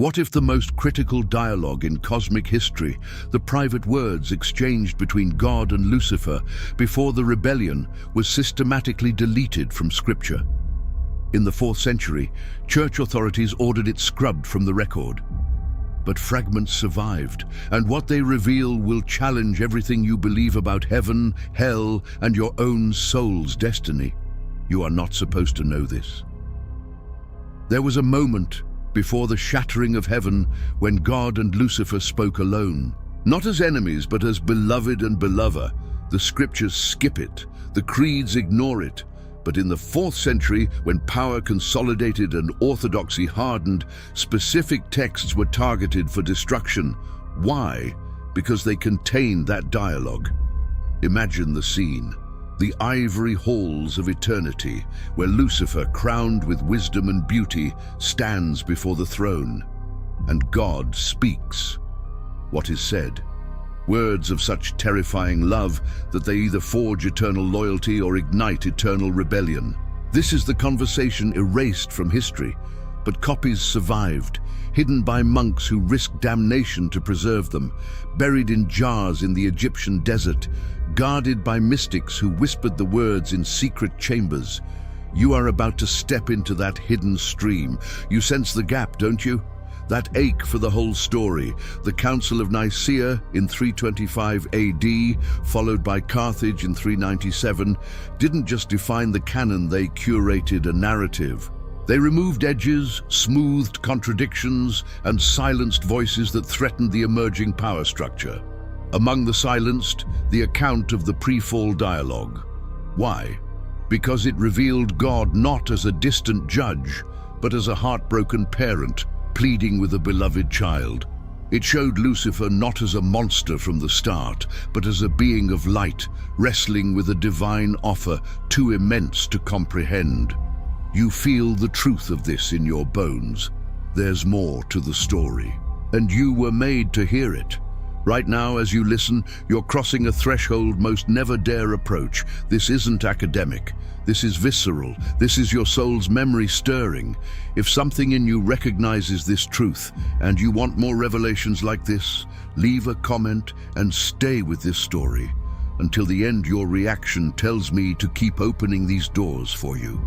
What if the most critical dialogue in cosmic history, the private words exchanged between God and Lucifer before the rebellion, was systematically deleted from Scripture? In the 4th century, church authorities ordered it scrubbed from the record. But fragments survived, and what they reveal will challenge everything you believe about heaven, hell, and your own soul's destiny. You are not supposed to know this. There was a moment before the shattering of heaven when God and Lucifer spoke alone. Not as enemies, but as beloved and belover. The scriptures skip it, the creeds ignore it. But in the 4th century, when power consolidated and orthodoxy hardened, specific texts were targeted for destruction. Why? Because they contained that dialogue. Imagine the scene. The ivory halls of eternity, where Lucifer, crowned with wisdom and beauty, stands before the throne. And God speaks. What is said? Words of such terrifying love that they either forge eternal loyalty or ignite eternal rebellion. This is the conversation erased from history, but copies survived, hidden by monks who risked damnation to preserve them, buried in jars in the Egyptian desert, guarded by mystics who whispered the words in secret chambers. You are about to step into that hidden stream. You sense the gap, don't you? That ache for the whole story. The Council of Nicaea in 325 AD, followed by Carthage in 397, didn't just define the canon, they curated a narrative. They removed edges, smoothed contradictions, and silenced voices that threatened the emerging power structure. Among the silenced, the account of the pre-fall dialogue. Why? Because it revealed God not as a distant judge, but as a heartbroken parent, pleading with a beloved child. It showed Lucifer not as a monster from the start, but as a being of light, wrestling with a divine offer too immense to comprehend. You feel the truth of this in your bones. There's more to the story, and you were made to hear it. Right now, as you listen, you're crossing a threshold most never dare approach. This isn't academic. This is visceral. This is your soul's memory stirring. If something in you recognizes this truth, and you want more revelations like this, leave a comment and stay with this story. Until the end, your reaction tells me to keep opening these doors for you.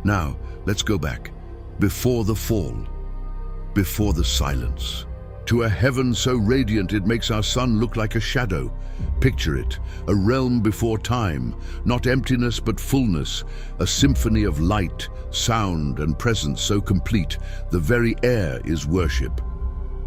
Now, let's go back. Before the fall, before the silence. To a heaven so radiant it makes our sun look like a shadow. Picture it, a realm before time, not emptiness but fullness, a symphony of light, sound, and presence so complete, the very air is worship.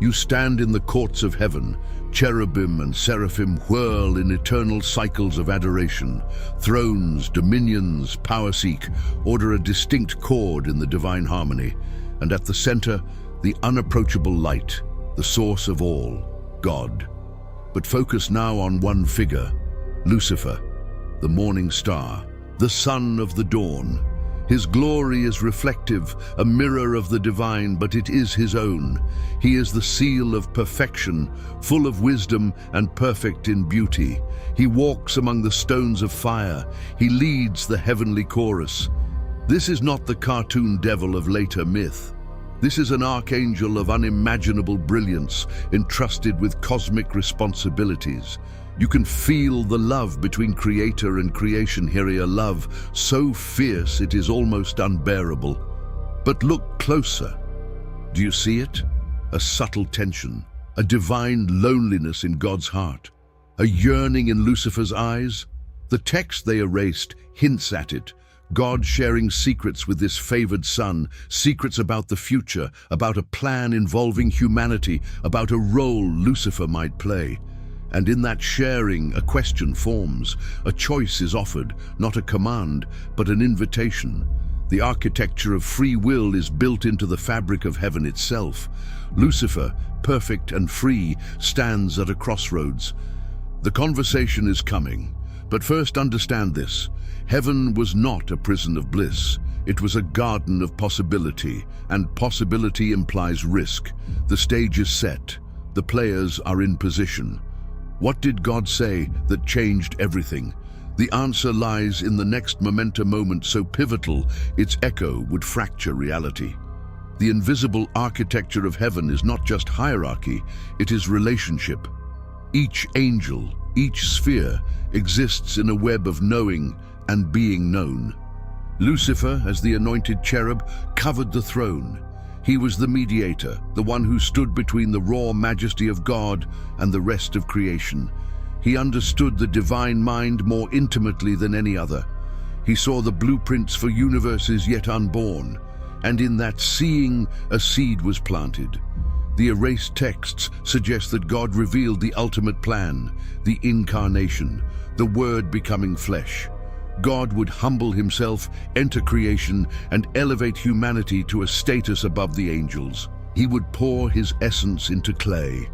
You stand in the courts of heaven, cherubim and seraphim whirl in eternal cycles of adoration. Thrones, dominions, power seek, order a distinct chord in the divine harmony. And at the center, the unapproachable light, the source of all, God. But focus now on one figure, Lucifer, the morning star, the son of the dawn. His glory is reflective, a mirror of the divine, but it is his own. He is the seal of perfection, full of wisdom and perfect in beauty. He walks among the stones of fire. He leads the heavenly chorus. This is not the cartoon devil of later myth. This is an archangel of unimaginable brilliance, entrusted with cosmic responsibilities. You can feel the love between creator and creation here, a love so fierce it is almost unbearable. But look closer. Do you see it? A subtle tension, a divine loneliness in God's heart, a yearning in Lucifer's eyes. The text they erased hints at it. God sharing secrets with this favored son, secrets about the future, about a plan involving humanity, about a role Lucifer might play. And in that sharing, a question forms. A choice is offered, not a command, but an invitation. The architecture of free will is built into the fabric of heaven itself. Lucifer, perfect and free, stands at a crossroads. The conversation is coming, but first understand this. Heaven was not a prison of bliss. It was a garden of possibility, and possibility implies risk. The stage is set. The players are in position. What did God say that changed everything? The answer lies in the next memento moment so pivotal, its echo would fracture reality. The invisible architecture of heaven is not just hierarchy, it is relationship. Each angel, each sphere, exists in a web of knowing and being known. Lucifer, as the anointed cherub, covered the throne. He was the mediator, the one who stood between the raw majesty of God and the rest of creation. He understood the divine mind more intimately than any other. He saw the blueprints for universes yet unborn, and in that seeing, a seed was planted. The erased texts suggest that God revealed the ultimate plan, the incarnation, the Word becoming flesh. God would humble himself, enter creation, and elevate humanity to a status above the angels. He would pour his essence into clay,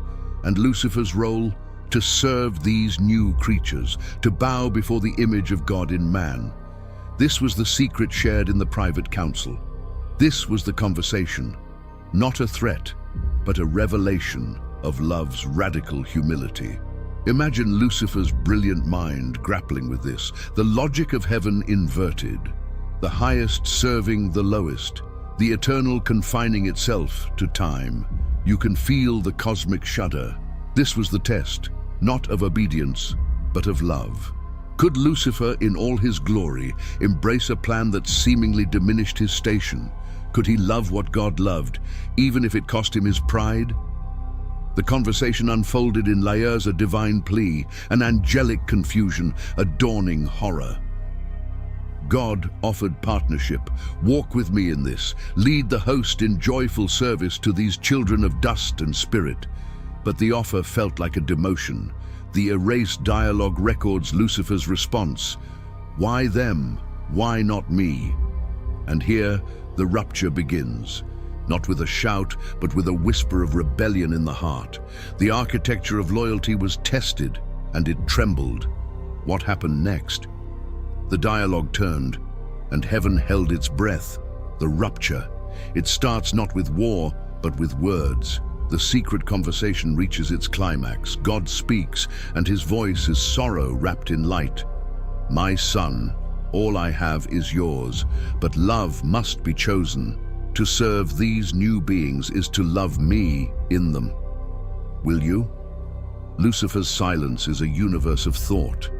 and Lucifer's role? To serve these new creatures, to bow before the image of God in man. This was the secret shared in the private council. This was the conversation, not a threat, but a revelation of love's radical humility. Imagine Lucifer's brilliant mind grappling with this, the logic of heaven inverted, the highest serving the lowest, the eternal confining itself to time. You can feel the cosmic shudder. This was the test, not of obedience, but of love. Could Lucifer, in all his glory, embrace a plan that seemingly diminished his station? Could he love what God loved, even if it cost him his pride? The conversation unfolded in layers of divine plea, an angelic confusion, a dawning horror. God offered partnership. Walk with me in this. Lead the host in joyful service to these children of dust and spirit. But the offer felt like a demotion. The erased dialogue records Lucifer's response. Why them? Why not me? And here, the rupture begins. Not with a shout, but with a whisper of rebellion in the heart. The architecture of loyalty was tested, and it trembled. What happened next? The dialogue turned, and heaven held its breath. The rupture. It starts not with war, but with words. The secret conversation reaches its climax. God speaks, and his voice is sorrow wrapped in light. My son, all I have is yours, but love must be chosen. To serve these new beings is to love me in them. Will you? Lucifer's silence is a universe of thought.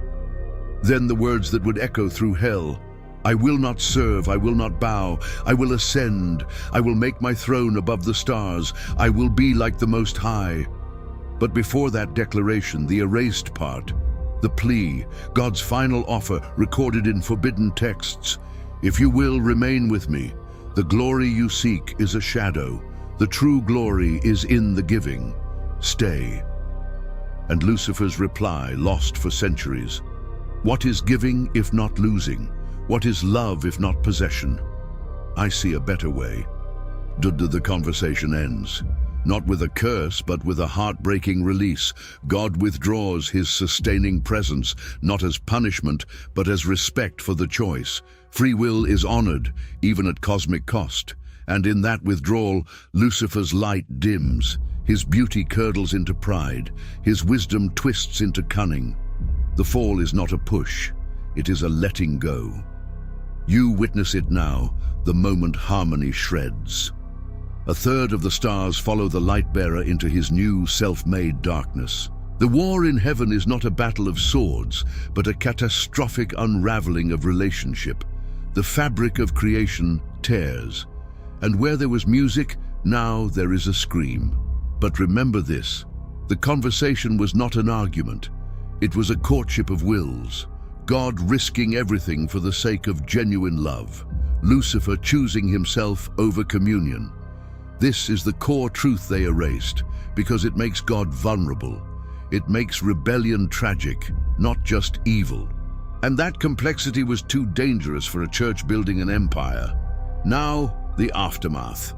Then the words that would echo through hell. I will not serve, I will not bow, I will ascend, I will make my throne above the stars, I will be like the Most High. But before that declaration, the erased part, the plea, God's final offer recorded in forbidden texts. If you will remain with me, the glory you seek is a shadow. The true glory is in the giving. Stay. And Lucifer's reply, lost for centuries. What is giving if not losing? What is love if not possession? I see a better way. The conversation ends. Not with a curse, but with a heartbreaking release. God withdraws his sustaining presence, not as punishment, but as respect for the choice. Free will is honored, even at cosmic cost. And in that withdrawal, Lucifer's light dims. His beauty curdles into pride. His wisdom twists into cunning. The fall is not a push. It is a letting go. You witness it now, the moment harmony shreds. A third of the stars follow the light-bearer into his new self-made darkness. The war in heaven is not a battle of swords, but a catastrophic unraveling of relationship. The fabric of creation tears. And where there was music, now there is a scream. But remember this, the conversation was not an argument. It was a courtship of wills. God risking everything for the sake of genuine love. Lucifer choosing himself over communion. This is the core truth they erased, because it makes God vulnerable. It makes rebellion tragic, not just evil. And that complexity was too dangerous for a church building an empire. Now, the aftermath.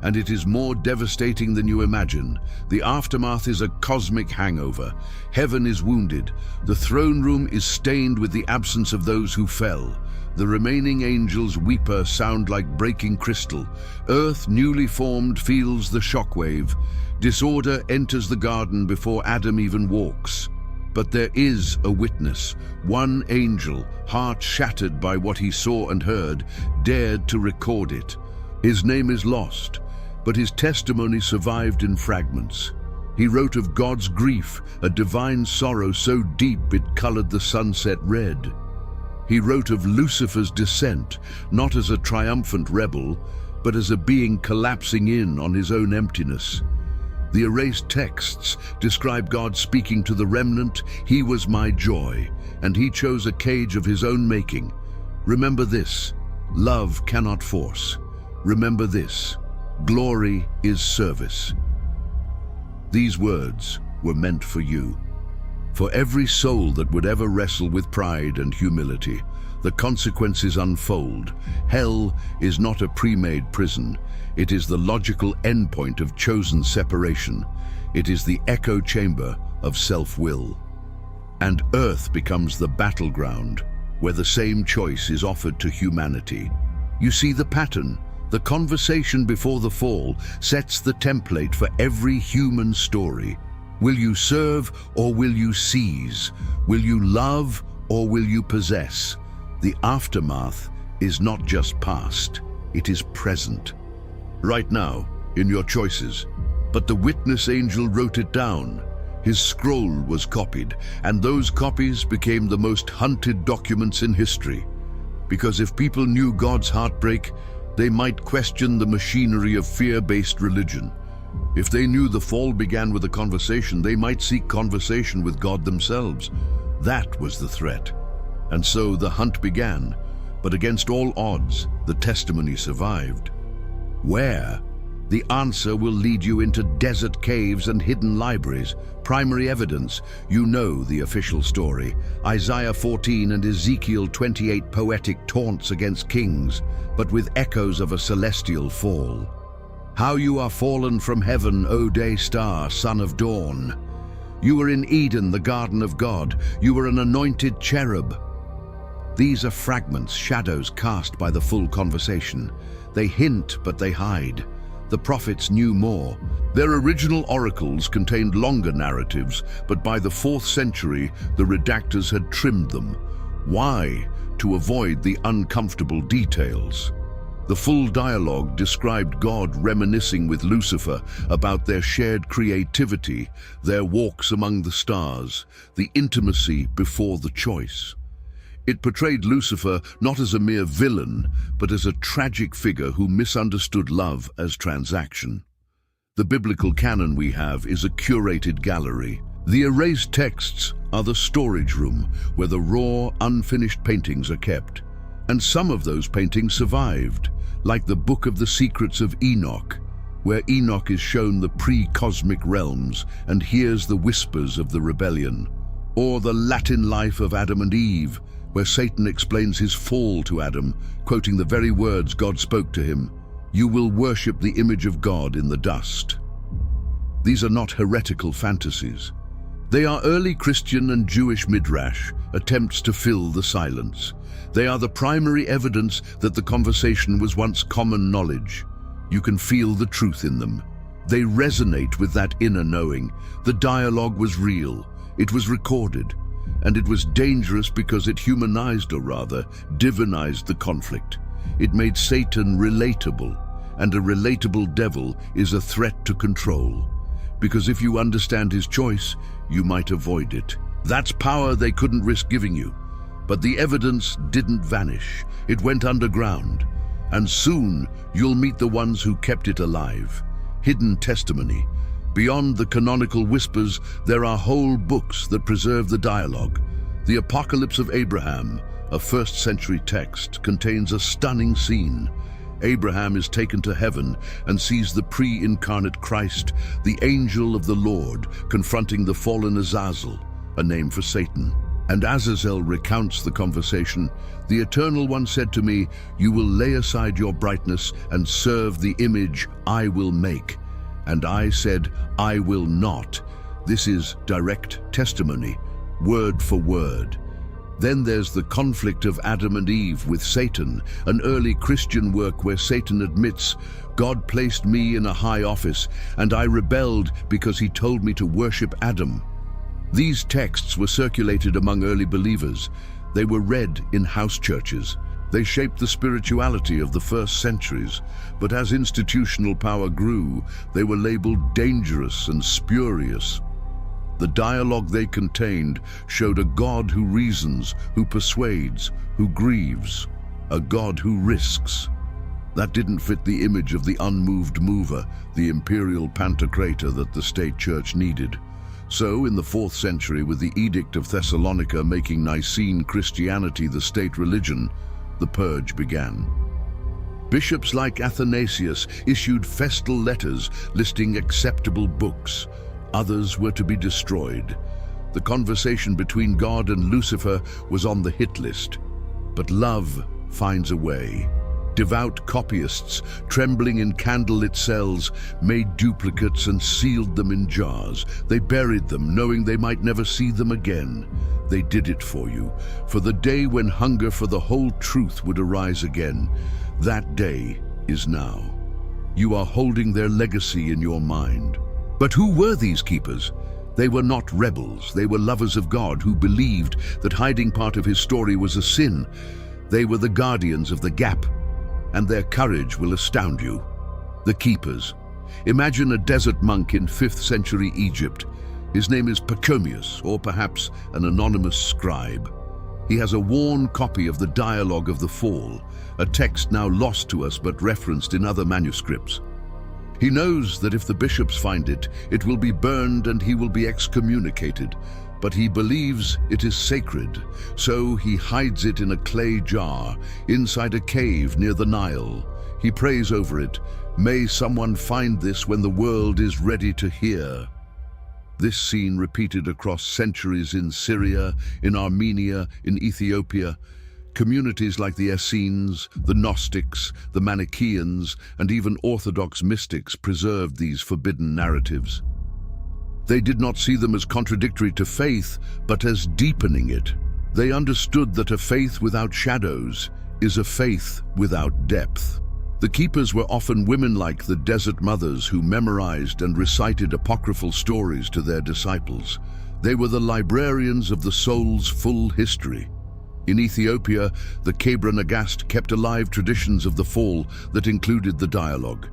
And it is more devastating than you imagine. The aftermath is a cosmic hangover. Heaven is wounded. The throne room is stained with the absence of those who fell. The remaining angels' weeper sound like breaking crystal. Earth, newly formed, feels the shockwave. Disorder enters the garden before Adam even walks. But there is a witness. One angel, heart shattered by what he saw and heard, dared to record it. His name is lost, but his testimony survived in fragments. He wrote of God's grief, a divine sorrow so deep it colored the sunset red. He wrote of Lucifer's descent, not as a triumphant rebel, but as a being collapsing in on his own emptiness. The erased texts describe God speaking to the remnant, "He was my joy, and he chose a cage of his own making. Remember this, love cannot force. Remember this, glory is service." These words were meant for you. For every soul that would ever wrestle with pride and humility, the consequences unfold. Hell is not a pre-made prison. It is the logical endpoint of chosen separation. It is the echo chamber of self-will. And earth becomes the battleground where the same choice is offered to humanity. You see the pattern. The conversation before the fall sets the template for every human story. Will you serve or will you seize? Will you love or will you possess? The aftermath is not just past, it is present. Right now, in your choices. But the witness angel wrote it down. His scroll was copied, and those copies became the most hunted documents in history. Because if people knew God's heartbreak, they might question the machinery of fear-based religion. If they knew the fall began with a conversation, they might seek conversation with God themselves. That was the threat. And so the hunt began, but against all odds, the testimony survived. Where? The answer will lead you into desert caves and hidden libraries. Primary evidence, you know the official story. Isaiah 14 and Ezekiel 28 poetic taunts against kings, but with echoes of a celestial fall. How you are fallen from heaven, O day star, son of dawn. You were in Eden, the garden of God. You were an anointed cherub. These are fragments, shadows cast by the full conversation. They hint, but they hide. The prophets knew more. Their original oracles contained longer narratives, but by the 4th century, the redactors had trimmed them. Why? To avoid the uncomfortable details. The full dialogue described God reminiscing with Lucifer about their shared creativity, their walks among the stars, the intimacy before the choice. It portrayed Lucifer not as a mere villain, but as a tragic figure who misunderstood love as transaction. The biblical canon we have is a curated gallery. The erased texts are the storage room where the raw, unfinished paintings are kept. And some of those paintings survived, like the Book of the Secrets of Enoch, where Enoch is shown the pre-cosmic realms and hears the whispers of the rebellion. Or the Latin life of Adam and Eve, where Satan explains his fall to Adam, quoting the very words God spoke to him, "You will worship the image of God in the dust." These are not heretical fantasies. They are early Christian and Jewish midrash, attempts to fill the silence. They are the primary evidence that the conversation was once common knowledge. You can feel the truth in them. They resonate with that inner knowing. The dialogue was real, it was recorded, and it was dangerous because it humanized, or rather, divinized the conflict. It made Satan relatable, and a relatable devil is a threat to control. Because if you understand his choice, you might avoid it. That's power they couldn't risk giving you. But the evidence didn't vanish. It went underground. And soon, you'll meet the ones who kept it alive. Hidden testimony. Beyond the canonical whispers, there are whole books that preserve the dialogue. The Apocalypse of Abraham, a 1st century text, contains a stunning scene. Abraham is taken to heaven and sees the pre-incarnate Christ, the angel of the Lord, confronting the fallen Azazel, a name for Satan. And Azazel recounts the conversation. "The Eternal One said to me, 'You will lay aside your brightness and serve the image I will make.' And I said, 'I will not.'" This is direct testimony, word for word. Then there's the conflict of Adam and Eve with Satan, an early Christian work where Satan admits, "God placed me in a high office, and I rebelled because he told me to worship Adam." These texts were circulated among early believers. They were read in house churches. They shaped the spirituality of the first centuries, but as institutional power grew, they were labeled dangerous and spurious. The dialogue they contained showed a God who reasons, who persuades, who grieves, a God who risks. That didn't fit the image of the unmoved mover, the imperial pantocrator that the state church needed. So, in the 4th century, with the Edict of Thessalonica making Nicene Christianity the state religion, the purge began. Bishops like Athanasius issued festal letters listing acceptable books. Others were to be destroyed. The conversation between God and Lucifer was on the hit list. But love finds a way. Devout copyists, trembling in candlelit cells, made duplicates and sealed them in jars. They buried them, knowing they might never see them again. They did it for you, for the day when hunger for the whole truth would arise again. That day is now. You are holding their legacy in your mind. But who were these keepers? They were not rebels. They were lovers of God who believed that hiding part of his story was a sin. They were the guardians of the gap, and their courage will astound you. The keepers. Imagine a desert monk in 5th century Egypt. His name is Pachomius, or perhaps an anonymous scribe. He has a worn copy of the Dialogue of the Fall, a text now lost to us but referenced in other manuscripts. He knows that if the bishops find it, it will be burned and he will be excommunicated. But he believes it is sacred, so he hides it in a clay jar inside a cave near the Nile. He prays over it, "May someone find this when the world is ready to hear." This scene repeated across centuries in Syria, in Armenia, in Ethiopia. Communities like the Essenes, the Gnostics, the Manichaeans, and even Orthodox mystics preserved these forbidden narratives. They did not see them as contradictory to faith, but as deepening it. They understood that a faith without shadows is a faith without depth. The keepers were often women like the desert mothers who memorized and recited apocryphal stories to their disciples. They were the librarians of the soul's full history. In Ethiopia, the Kebra Nagast kept alive traditions of the fall that included the dialogue.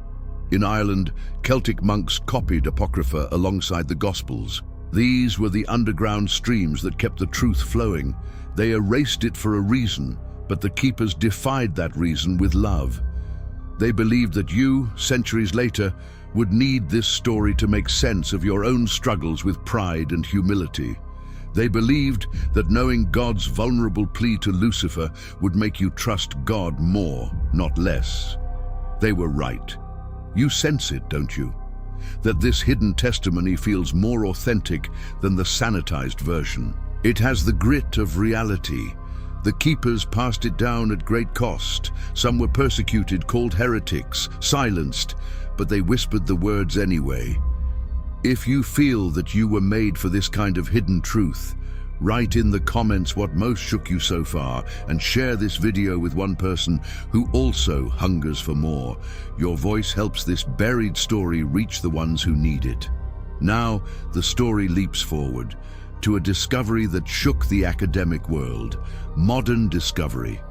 In Ireland, Celtic monks copied Apocrypha alongside the Gospels. These were the underground streams that kept the truth flowing. They erased it for a reason, but the keepers defied that reason with love. They believed that you, centuries later, would need this story to make sense of your own struggles with pride and humility. They believed that knowing God's vulnerable plea to Lucifer would make you trust God more, not less. They were right. You sense it, don't you? That this hidden testimony feels more authentic than the sanitized version. It has the grit of reality. The keepers passed it down at great cost. Some were persecuted, called heretics, silenced, but they whispered the words anyway. If you feel that you were made for this kind of hidden truth, write in the comments what most shook you so far and share this video with one person who also hungers for more. Your voice helps this buried story reach the ones who need it. Now, the story leaps forward to a discovery that shook the academic world. Modern discovery.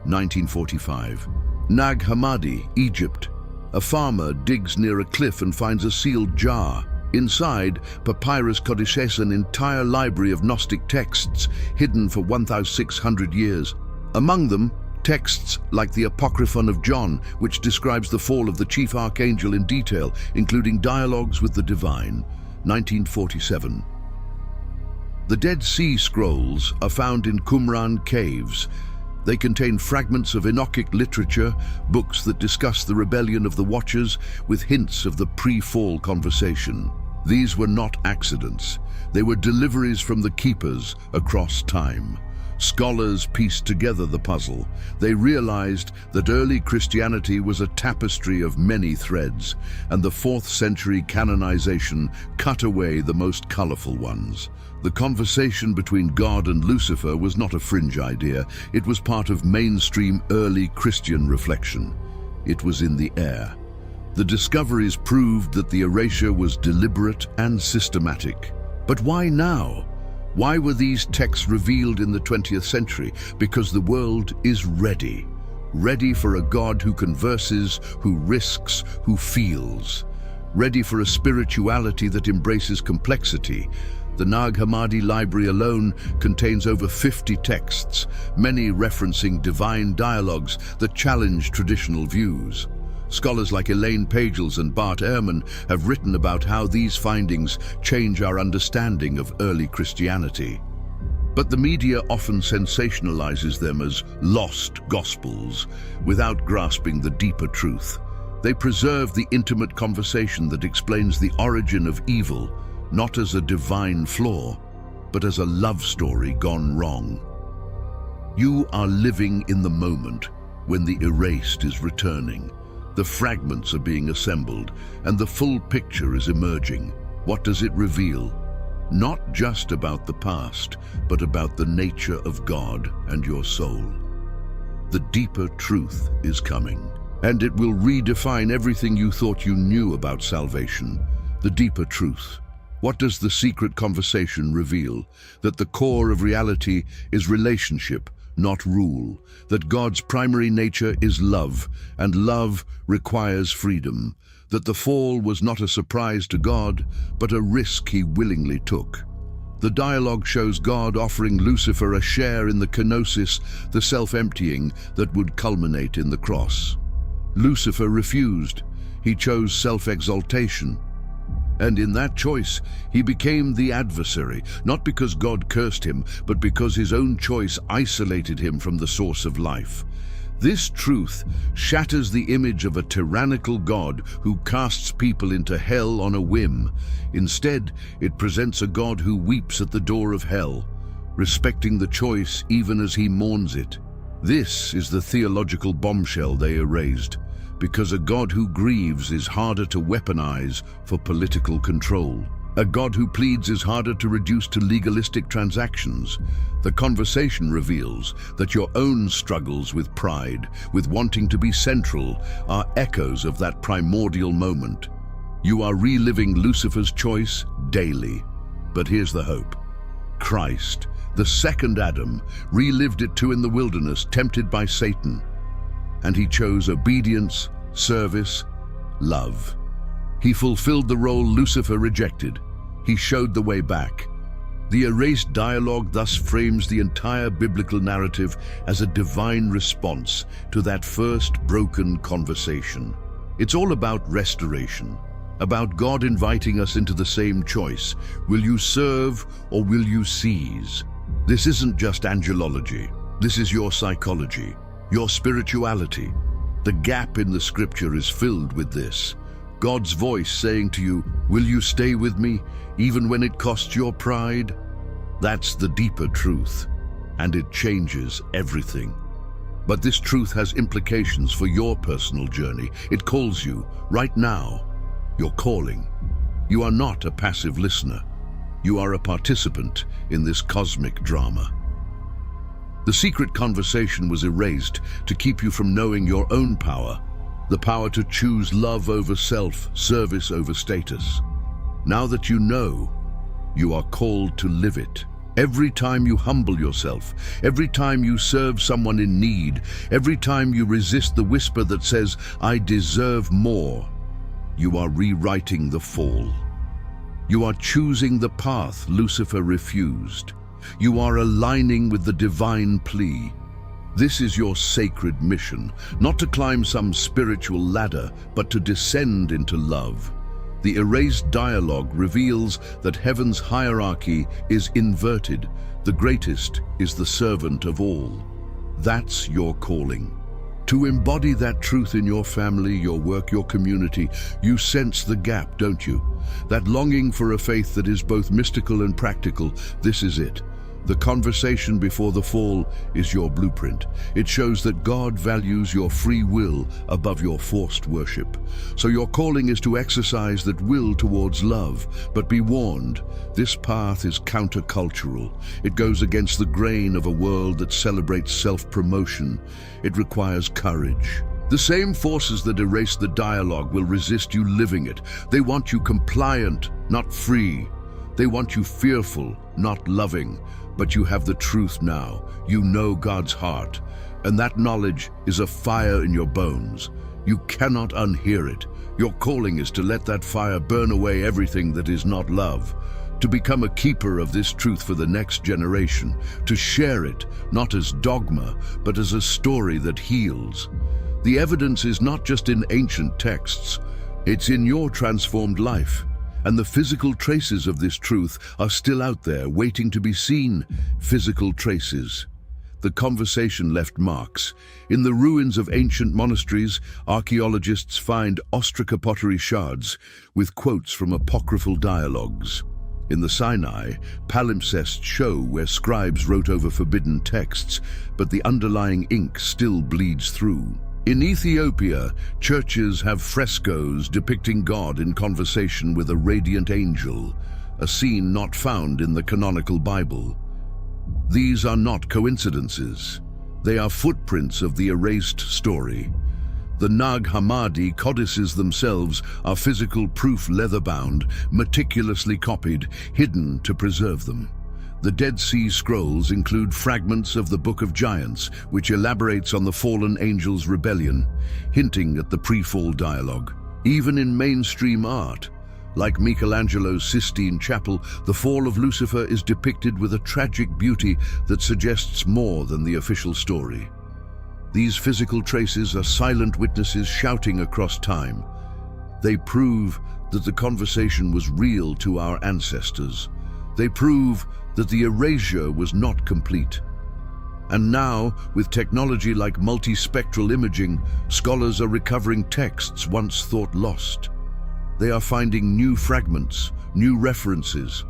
1945. Nag Hammadi, Egypt. A farmer digs near a cliff and finds a sealed jar. Inside, papyrus codices an entire library of Gnostic texts hidden for 1,600 years. Among them, texts like the Apocryphon of John, which describes the fall of the chief archangel in detail, including dialogues with the divine. 1947. The Dead Sea Scrolls are found in Qumran caves. They contain fragments of Enochic literature, books that discuss the rebellion of the Watchers, with hints of the pre-fall conversation. These were not accidents. They were deliveries from the keepers across time. Scholars pieced together the puzzle. They realized that early Christianity was a tapestry of many threads, and the 4th century canonization cut away the most colorful ones. The conversation between God and Lucifer was not a fringe idea. It was part of mainstream early Christian reflection. It was in the air. The discoveries proved that the erasure was deliberate and systematic. But why now? Why were these texts revealed in the 20th century? Because the world is ready. Ready for a God who converses, who risks, who feels. Ready for a spirituality that embraces complexity. The Nag Hammadi library alone contains over 50 texts, many referencing divine dialogues that challenge traditional views. Scholars like Elaine Pagels and Bart Ehrman have written about how these findings change our understanding of early Christianity. But the media often sensationalizes them as lost gospels, without grasping the deeper truth. They preserve the intimate conversation that explains the origin of evil, not as a divine flaw, but as a love story gone wrong. You are living in the moment when the erased is returning. The fragments are being assembled, and the full picture is emerging. What does it reveal? Not just about the past, but about the nature of God and your soul. The deeper truth is coming, and it will redefine everything you thought you knew about salvation. The deeper truth. What does the secret conversation reveal? That the core of reality is relationship, not rule. That God's primary nature is love, and love requires freedom. That the fall was not a surprise to God, but a risk he willingly took. The dialogue shows God offering Lucifer a share in the kenosis, the self-emptying that would culminate in the cross. Lucifer refused. He chose self-exaltation. And in that choice, he became the adversary, not because God cursed him, but because his own choice isolated him from the source of life. This truth shatters the image of a tyrannical God who casts people into hell on a whim. Instead, it presents a God who weeps at the door of hell, respecting the choice even as he mourns it. This is the theological bombshell they erased, because a God who grieves is harder to weaponize for political control. A God who pleads is harder to reduce to legalistic transactions. The conversation reveals that your own struggles with pride, with wanting to be central, are echoes of that primordial moment. You are reliving Lucifer's choice daily. But here's the hope. Christ, the second Adam, relived it too in the wilderness, tempted by Satan. And he chose obedience, service, love. He fulfilled the role Lucifer rejected. He showed the way back. The erased dialogue thus frames the entire biblical narrative as a divine response to that first broken conversation. It's all about restoration, about God inviting us into the same choice. Will you serve or will you seize? This isn't just angelology. This is your psychology, your spirituality. The gap in the scripture is filled with this. God's voice saying to you, will you stay with me, even when it costs your pride? That's the deeper truth, and it changes everything. But this truth has implications for your personal journey. It calls you, right now. You're calling. You are not a passive listener. You are a participant in this cosmic drama. The secret conversation was erased to keep you from knowing your own power, the power to choose love over self, service over status. Now that you know, you are called to live it. Every time you humble yourself, every time you serve someone in need, every time you resist the whisper that says, I deserve more, you are rewriting the fall. You are choosing the path Lucifer refused. You are aligning with the divine plea. This is your sacred mission, not to climb some spiritual ladder, but to descend into love. The erased dialogue reveals that heaven's hierarchy is inverted. The greatest is the servant of all. That's your calling. To embody that truth in your family, your work, your community, you sense the gap, don't you? That longing for a faith that is both mystical and practical, this is it. The conversation before the fall is your blueprint. It shows that God values your free will above your forced worship. So your calling is to exercise that will towards love. But be warned, this path is countercultural. It goes against the grain of a world that celebrates self-promotion. It requires courage. The same forces that erase the dialogue will resist you living it. They want you compliant, not free. They want you fearful, not loving, but you have the truth now. You know God's heart, and that knowledge is a fire in your bones. You cannot unhear it. Your calling is to let that fire burn away everything that is not love, to become a keeper of this truth for the next generation, to share it, not as dogma, but as a story that heals. The evidence is not just in ancient texts, it's in your transformed life. And the physical traces of this truth are still out there, waiting to be seen. Physical traces. The conversation left marks. In the ruins of ancient monasteries, archaeologists find ostraca pottery shards with quotes from apocryphal dialogues. In the Sinai, palimpsests show where scribes wrote over forbidden texts, but the underlying ink still bleeds through. In Ethiopia, churches have frescoes depicting God in conversation with a radiant angel, a scene not found in the canonical Bible. These are not coincidences. They are footprints of the erased story. The Nag Hammadi codices themselves are physical proof leather-bound, meticulously copied, hidden to preserve them. The Dead Sea Scrolls include fragments of the Book of Giants, which elaborates on the fallen angel's rebellion, hinting at the pre-fall dialogue. Even in mainstream art, like Michelangelo's Sistine Chapel, the fall of Lucifer is depicted with a tragic beauty that suggests more than the official story. These physical traces are silent witnesses shouting across time. They prove that the conversation was real to our ancestors. They prove that the erasure was not complete. And now, with technology like multispectral imaging, scholars are recovering texts once thought lost. They are finding new fragments, new references.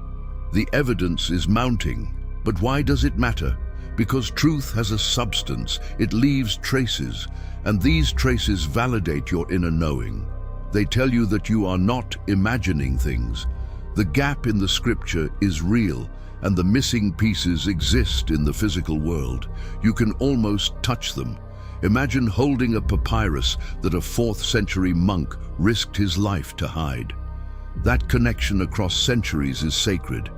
The evidence is mounting. But why does it matter? Because truth has a substance, it leaves traces, and these traces validate your inner knowing. They tell you that you are not imagining things. The gap in the scripture is real, and the missing pieces exist in the physical world. You can almost touch them. Imagine holding a papyrus that a 4th century monk risked his life to hide. That connection across centuries is sacred.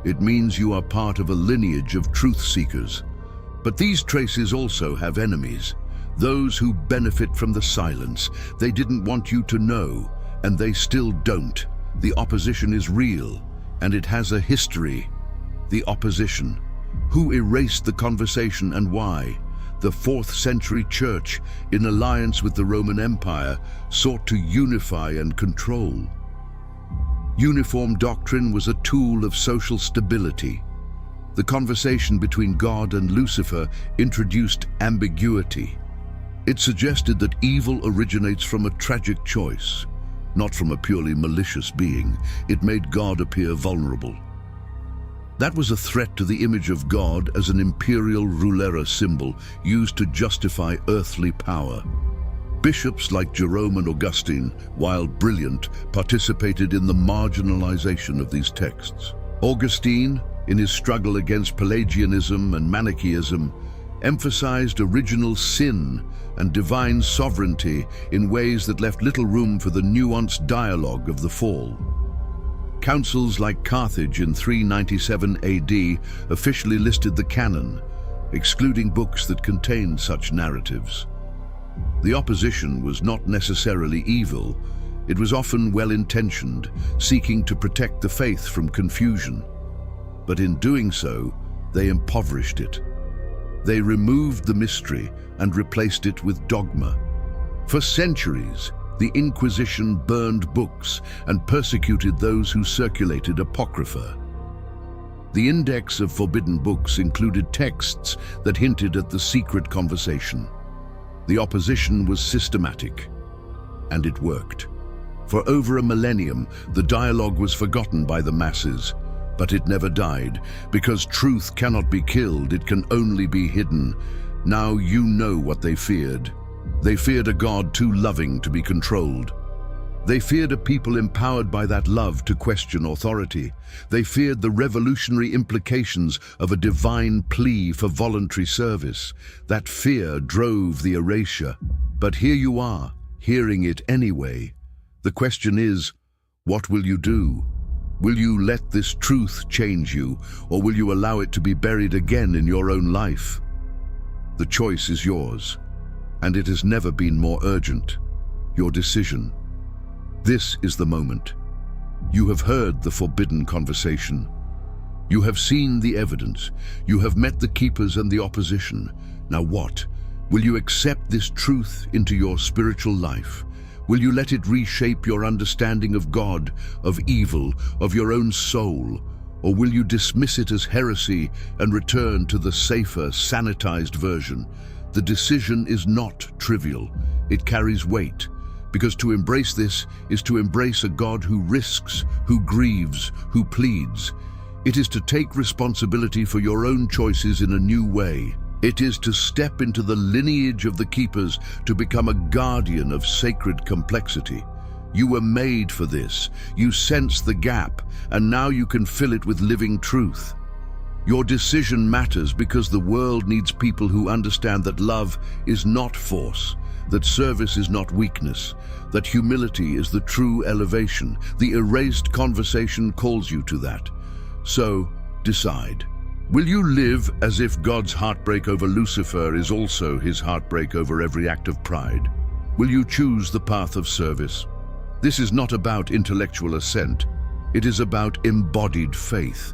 It means you are part of a lineage of truth seekers. But these traces also have enemies, those who benefit from the silence. They didn't want you to know, and they still don't. The opposition is real, and it has a history. The opposition. Who erased the conversation and why? The 4th century church, in alliance with the Roman Empire, sought to unify and control. Uniform doctrine was a tool of social stability. The conversation between God and Lucifer introduced ambiguity. It suggested that evil originates from a tragic choice, not from a purely malicious being. It made God appear vulnerable. That was a threat to the image of God as an imperial rulera symbol used to justify earthly power. Bishops like Jerome and Augustine, while brilliant, participated in the marginalization of these texts. Augustine, in his struggle against Pelagianism and Manichaeism, emphasized original sin and divine sovereignty in ways that left little room for the nuanced dialogue of the fall. Councils like Carthage in 397 AD officially listed the canon, excluding books that contained such narratives. The opposition was not necessarily evil. It was often well-intentioned, seeking to protect the faith from confusion. But in doing so, they impoverished it. They removed the mystery and replaced it with dogma. For centuries, the Inquisition burned books and persecuted those who circulated Apocrypha. The index of forbidden books included texts that hinted at the secret conversation. The opposition was systematic, and it worked. For over a millennium, the dialogue was forgotten by the masses, but it never died. Because truth cannot be killed, it can only be hidden. Now you know what they feared. They feared a God too loving to be controlled. They feared a people empowered by that love to question authority. They feared the revolutionary implications of a divine plea for voluntary service. That fear drove the erasure. But here you are, hearing it anyway. The question is, what will you do? Will you let this truth change you, or will you allow it to be buried again in your own life? The choice is yours, and it has never been more urgent. Your decision. This is the moment. You have heard the forbidden conversation. You have seen the evidence. You have met the keepers and the opposition. Now what? Will you accept this truth into your spiritual life? Will you let it reshape your understanding of God, of evil, of your own soul? Or will you dismiss it as heresy and return to the safer, sanitized version? The decision is not trivial. It carries weight. Because to embrace this is to embrace a God who risks, who grieves, who pleads. It is to take responsibility for your own choices in a new way. It is to step into the lineage of the keepers, to become a guardian of sacred complexity. You were made for this. You sense the gap, and now you can fill it with living truth. Your decision matters because the world needs people who understand that love is not force, that service is not weakness, that humility is the true elevation. The erased conversation calls you to that. So, decide. Will you live as if God's heartbreak over Lucifer is also his heartbreak over every act of pride? Will you choose the path of service? This is not about intellectual assent. It is about embodied faith.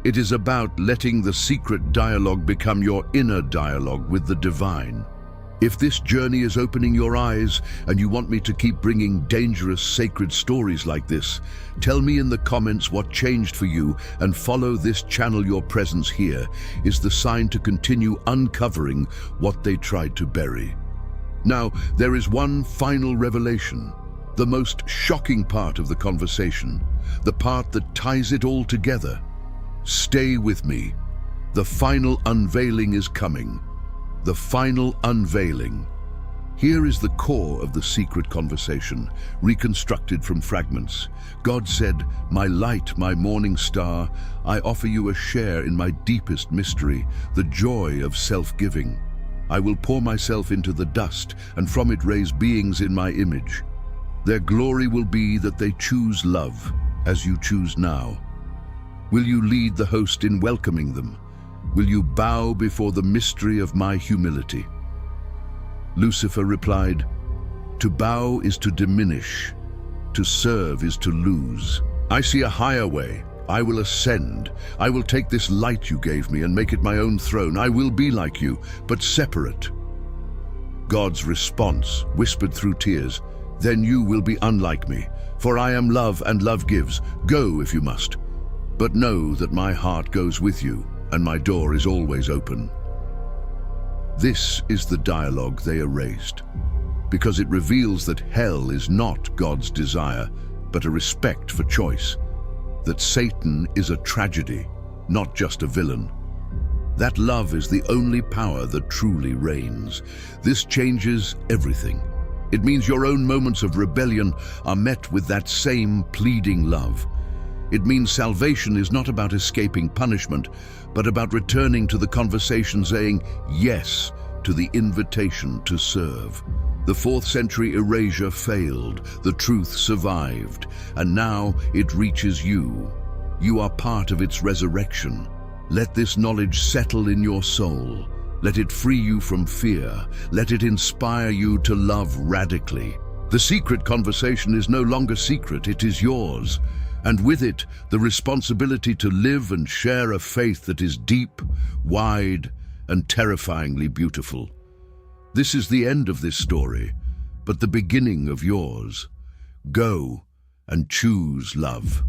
It is about letting the secret dialogue become your inner dialogue with the divine. If this journey is opening your eyes and you want me to keep bringing dangerous, sacred stories like this, tell me in the comments what changed for you, and follow this channel. Your presence here is the sign to continue uncovering what they tried to bury. Now, there is one final revelation, the most shocking part of the conversation, the part that ties it all together. Stay with me. The final unveiling is coming. The final unveiling. Here is the core of the secret conversation, reconstructed from Fragments. God said, "My light, my morning star, I offer you a share in my deepest mystery, the joy of self-giving. I will pour myself into the dust, and from it raise beings in my image. Their glory will be that they choose love, as you choose now. Will you lead the host in welcoming them? Will you bow before the mystery of my humility?" Lucifer replied, "To bow is to diminish. To serve is to lose. I see a higher way. I will ascend. I will take this light you gave me and make it my own throne. I will be like you, but separate." God's response, whispered through tears, "Then you will be unlike me, for I am love and love gives. Go if you must. But know that my heart goes with you, and my door is always open." This is the dialogue they erased, because it reveals that hell is not God's desire, but a respect for choice, that Satan is a tragedy, not just a villain, that love is the only power that truly reigns. This changes everything. It means your own moments of rebellion are met with that same pleading love. It means salvation is not about escaping punishment, but about returning to the conversation, saying yes to the invitation to serve. The 4th century erasure failed, the truth survived, and now it reaches you. You are part of its resurrection. Let this knowledge settle in your soul. Let it free you from fear. Let it inspire you to love radically. The secret conversation is no longer secret, it is yours. And with it, the responsibility to live and share a faith that is deep, wide, and terrifyingly beautiful. This is the end of this story, but the beginning of yours. Go and choose love.